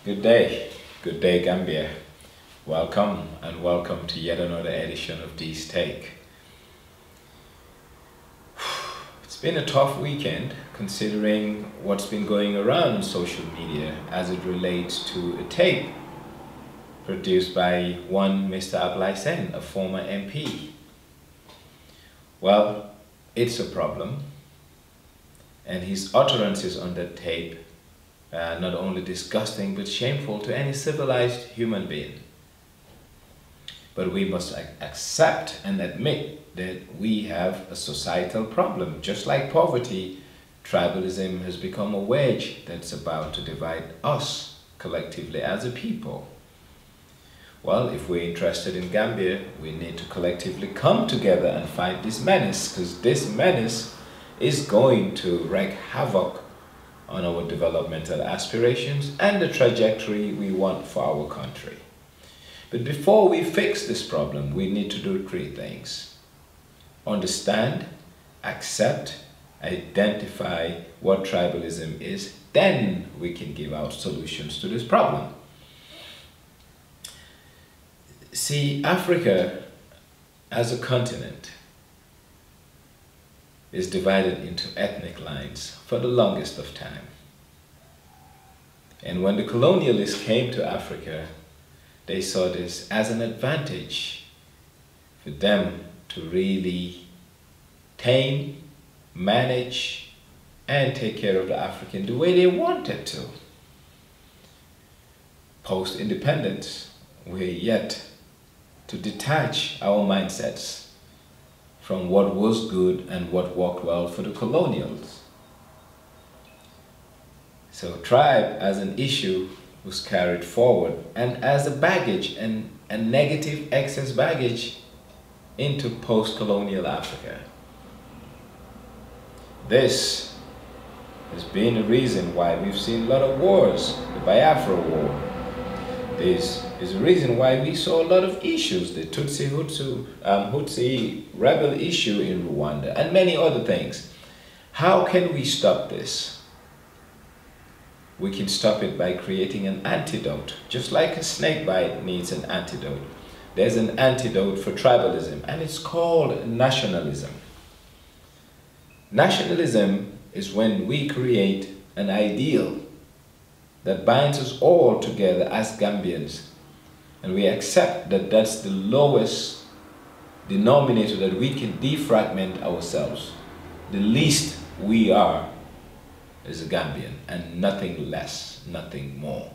Good day Gambia. Welcome and welcome to yet another edition of D's Take. It's been a tough weekend considering what's been going around on social media as it relates to a tape produced by one Mr. Ablaisen, a former MP. Well, it's a problem, and his utterances on that tape not only disgusting but shameful to any civilized human being. But we must accept and admit that we have a societal problem. Just like poverty, tribalism has become a wedge that's about to divide us collectively as a people. Well, if we're interested in Gambia, we need to collectively come together and fight this menace, because this menace is going to wreak havoc on our developmental aspirations and the trajectory we want for our country. But before we fix this problem, we need to do three things: understand, accept, identify what tribalism is, then we can give out solutions to this problem. See, Africa as a continent is divided into ethnic lines for the longest of time. And when the colonialists came to Africa, they saw this as an advantage for them to really tame, manage, and take care of the African the way they wanted to. Post-independence, we're yet to detach our mindsets from what was good and what worked well for the colonials. So tribe as an issue was carried forward and as a baggage and a negative excess baggage into post-colonial Africa. This has been the reason why we've seen a lot of wars, the Biafra War. This is the reason why we saw a lot of issues, the Tutsi rebel issue in Rwanda, and many other things. How can we stop this? We can stop it by creating an antidote. Just like a snake bite needs an antidote, there's an antidote for tribalism, and it's called nationalism. Nationalism is when we create an ideal that binds us all together as Gambians, and we accept that that's the lowest denominator that we can defragment ourselves. The least we are is a Gambian, and nothing less, nothing more.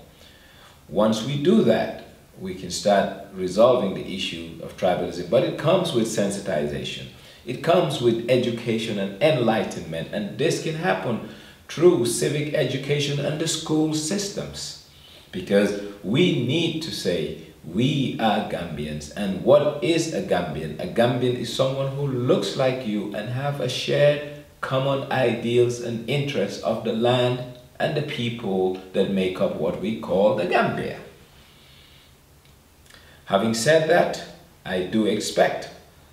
Once we do that, we can start resolving the issue of tribalism, but it comes with sensitization. It comes with education and enlightenment, and this can happen through civic education and the school systems, because we need to say we are Gambians. And what is a Gambian? A Gambian is someone who looks like you and have a shared common ideals and interests of the land and the people that make up what we call the Gambia. Having said that, I do expect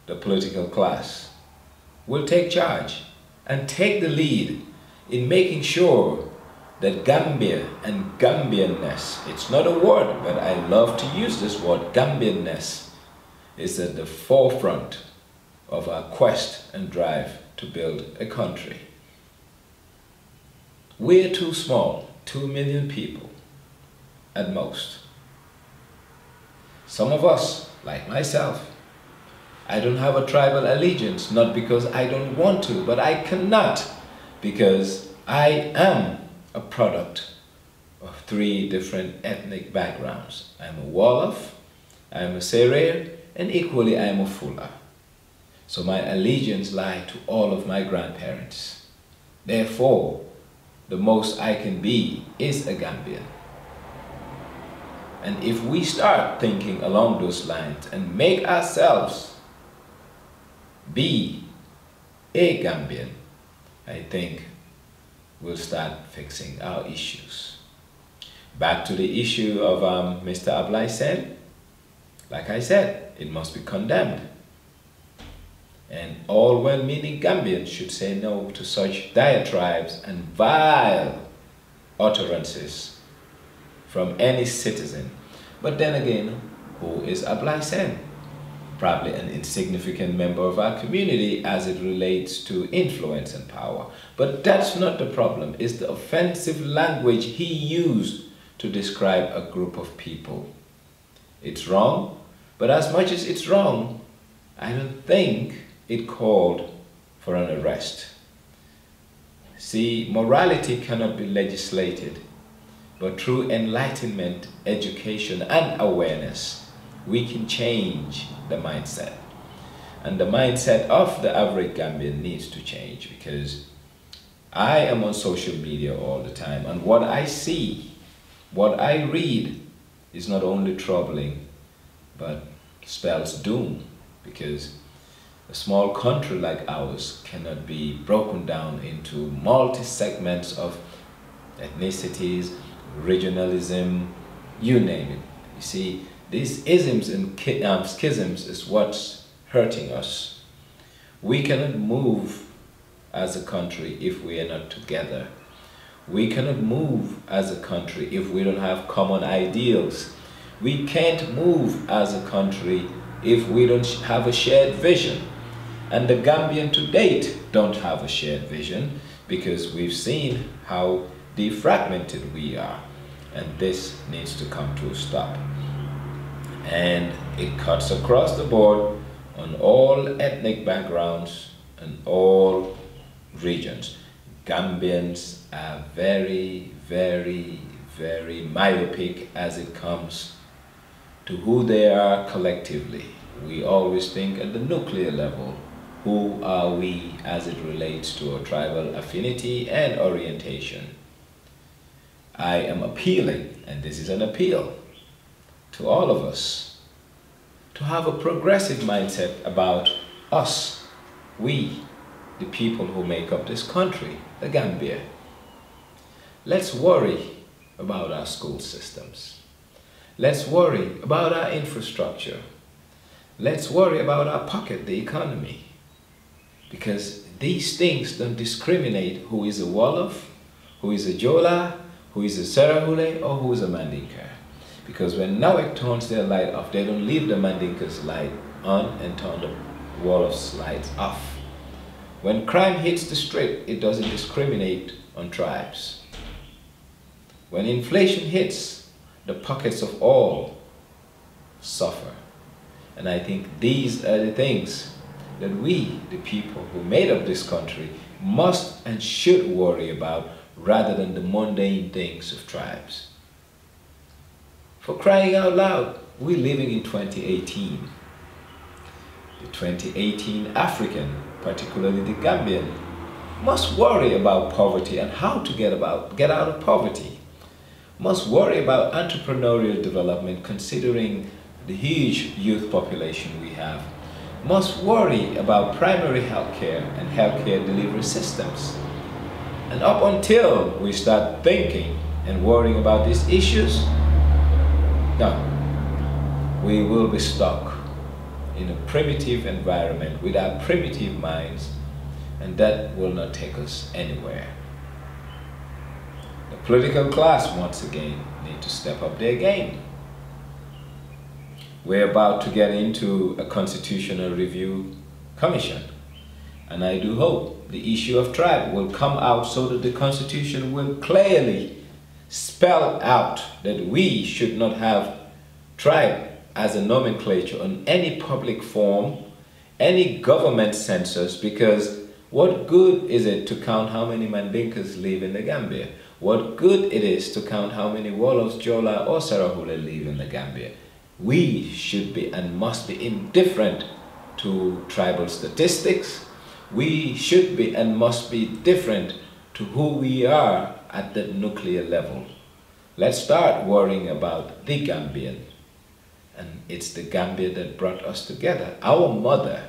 the political class will take charge and take the lead in making sure that Gambia and Gambianness, it's not a word, but I love to use this word, Gambianness, is at the forefront of our quest and drive to build a country. We're too small, 2 million people at most. Some of us, like myself, I don't have a tribal allegiance, not because I don't want to, but I cannot, because I am a product of 3 different ethnic backgrounds. I'm a Wolof, I'm a Serer, and equally I'm a Fula. So my allegiance lies to all of my grandparents. Therefore, the most I can be is a Gambian. And if we start thinking along those lines and make ourselves be a Gambian, I think we'll start fixing our issues. Back to the issue of Mr. Ablaisen, like I said, it must be condemned. And all well-meaning Gambians should say no to such diatribes and vile utterances from any citizen. But then again, who is Ablaisen? Probably an insignificant member of our community as it relates to influence and power. But that's not the problem. It's the offensive language he used to describe a group of people. It's wrong, but as much as it's wrong, I don't think it called for an arrest. See, morality cannot be legislated, but through enlightenment, education, and awareness, we can change the mindset. And the mindset of the average Gambian needs to change, because I am on social media all the time, and what I see, what I read is not only troubling, but spells doom, because a small country like ours cannot be broken down into multi-segments of ethnicities, regionalism, you name it. You see, these isms and schisms is what's hurting us. We cannot move as a country if we are not together. We cannot move as a country if we don't have common ideals. We can't move as a country if we don't have a shared vision. And the Gambian to date don't have a shared vision, because we've seen how defragmented we are. And this needs to come to a stop. And it cuts across the board on all ethnic backgrounds and all regions. Gambians are very, very, very myopic as it comes to who they are collectively. We always think at the nuclear level. Who are we as it relates to our tribal affinity and orientation? I am appealing, and this is an appeal, to all of us to have a progressive mindset about us, we, the people who make up this country, the Gambia. Let's worry about our school systems. Let's worry about our infrastructure. Let's worry about our pocket, the economy. Because these things don't discriminate who is a Wolof, who is a Jola, who is a Serahule, or who is a Mandinka. Because when Nawek turns their light off, they don't leave the Mandinka's light on and turn the Wolof's lights off. When crime hits the street, it doesn't discriminate on tribes. When inflation hits, the pockets of all suffer. And I think these are the things that we, the people who made up this country, must and should worry about, rather than the mundane things of tribes. For crying out loud, we're living in 2018. The 2018 African, particularly the Gambian, must worry about poverty and how to get out of poverty. Must worry about entrepreneurial development, considering the huge youth population we have. Must worry about primary healthcare and healthcare delivery systems. And up until we start thinking and worrying about these issues, no, we will be stuck in a primitive environment with our primitive minds, and that will not take us anywhere. The political class, once again, need to step up their game. We're about to get into a constitutional review commission, and I do hope the issue of tribe will come out so that the constitution will clearly spell out that we should not have tribe as a nomenclature on any public form, any government census, because what good is it to count how many Mandinkas live in the Gambia? What good it is to count how many Wolofs, Jola, or Sarahule live in the Gambia? We should be and must be indifferent to tribal statistics. We should be and must be different to who we are at the nuclear level. Let's start worrying about the Gambian. And it's the Gambia that brought us together. Our mother,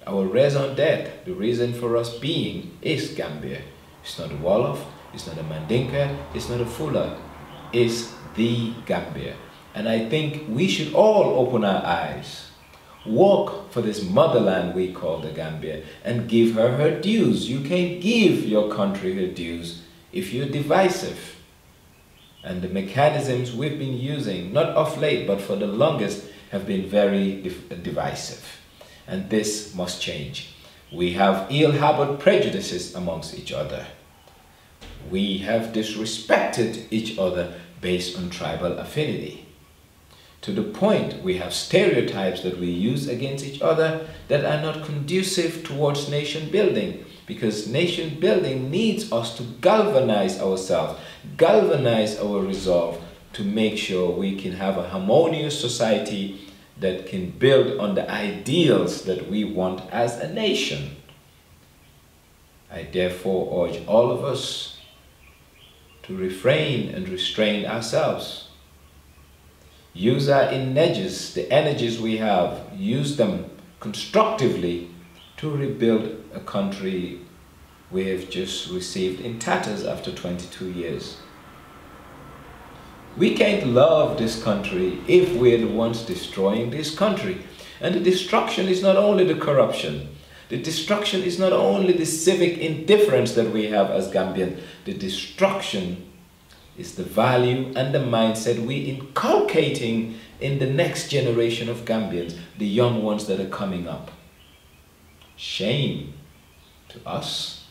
our raison d'etre, the reason for us being is Gambia. It's not a Wolof, it's not a Mandinka, it's not a Fula. It's the Gambia. And I think we should all open our eyes, work for this motherland we call the Gambia, and give her her dues. You can't give your country her dues if you're divisive. And the mechanisms we've been using, not of late, but for the longest, have been very divisive. And this must change. We have ill-harbored prejudices amongst each other. We have disrespected each other based on tribal affinity. To the point we have stereotypes that we use against each other that are not conducive towards nation building, because nation building needs us to galvanize ourselves, galvanize our resolve to make sure we can have a harmonious society that can build on the ideals that we want as a nation. I therefore urge all of us to refrain and restrain ourselves. Use our energies, the energies we have, use them constructively to rebuild a country we have just received in tatters after 22 years. We can't love this country if we're the ones destroying this country. And the destruction is not only the corruption. The destruction is not only the civic indifference that we have as Gambians. The destruction is the value and the mindset we inculcating in the next generation of Gambians, the young ones that are coming up. Shame to us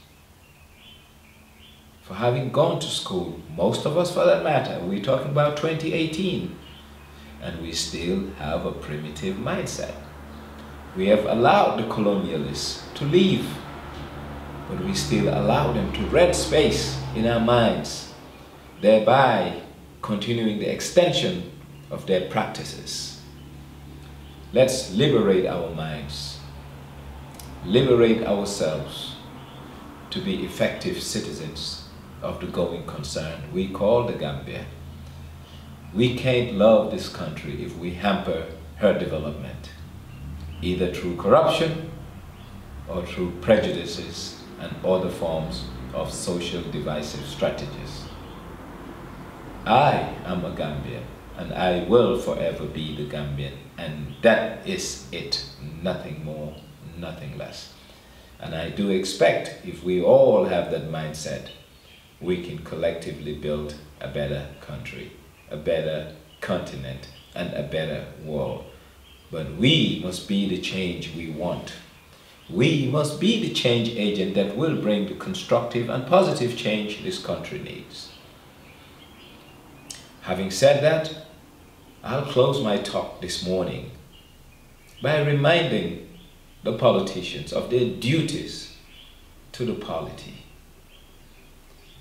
for having gone to school, most of us for that matter. We're talking about 2018, and we still have a primitive mindset. We have allowed the colonialists to leave, but we still allow them to rent space in our minds, thereby continuing the extension of their practices. Let's liberate our minds, liberate ourselves to be effective citizens of the going concern we call the Gambia. We can't love this country if we hamper her development, either through corruption or through prejudices and other forms of social divisive strategies. I am a Gambian, and I will forever be the Gambian, and that is it, nothing more, nothing less. And I do expect, if we all have that mindset, we can collectively build a better country, a better continent, and a better world. But we must be the change we want. We must be the change agent that will bring the constructive and positive change this country needs. Having said that, I'll close my talk this morning by reminding the politicians of their duties to the polity.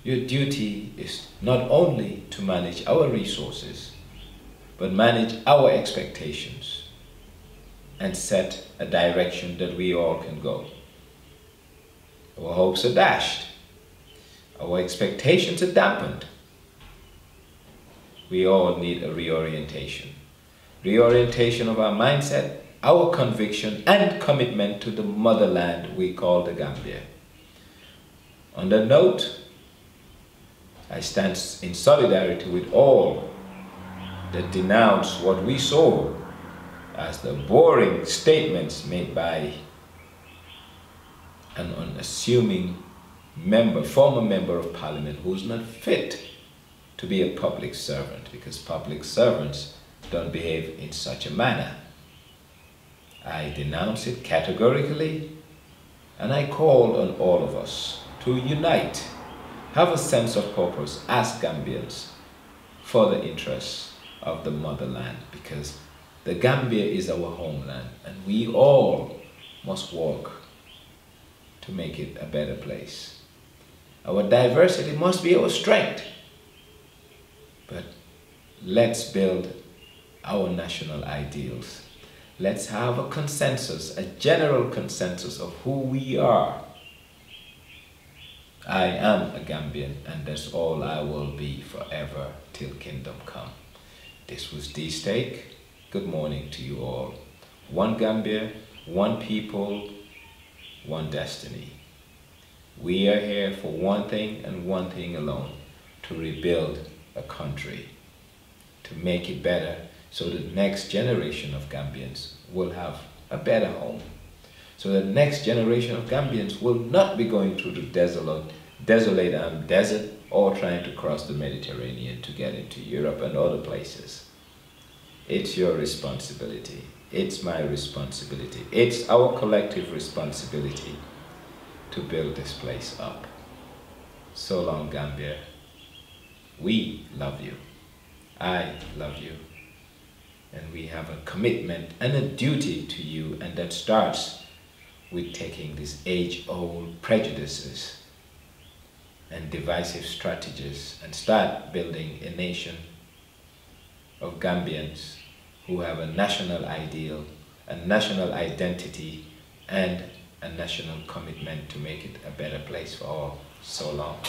Your duty is not only to manage our resources, but manage our expectations and set a direction that we all can go. Our hopes are dashed. Our expectations are dampened. We all need a reorientation. Reorientation of our mindset, our conviction and commitment to the motherland we call the Gambia. On that note, I stand in solidarity with all that denounce what we saw as the boring statements made by an unassuming member, former member of parliament who's not fit to be a public servant, because public servants don't behave in such a manner. I denounce it categorically, and I call on all of us to unite, have a sense of purpose as Gambians for the interests of the motherland, because the Gambia is our homeland, and we all must work to make it a better place. Our diversity must be our strength, but let's build our national ideals. Let's have a consensus, a general consensus of who we are. I am a Gambian, and that's all I will be forever till kingdom come. This was D-Steak. Good morning to you all. One Gambia, one people, one destiny. We are here for one thing and one thing alone, to rebuild a country, to make it better so the next generation of Gambians will have a better home. So the next generation of Gambians will not be going through the desolate desert, or trying to cross the Mediterranean to get into Europe and other places. It's your responsibility. It's my responsibility. It's our collective responsibility to build this place up. So long, Gambia. We love you. I love you. And we have a commitment and a duty to you, and that starts with taking these age-old prejudices and divisive strategies and start building a nation of Gambians who have a national ideal, a national identity, and a national commitment to make it a better place for all. So long.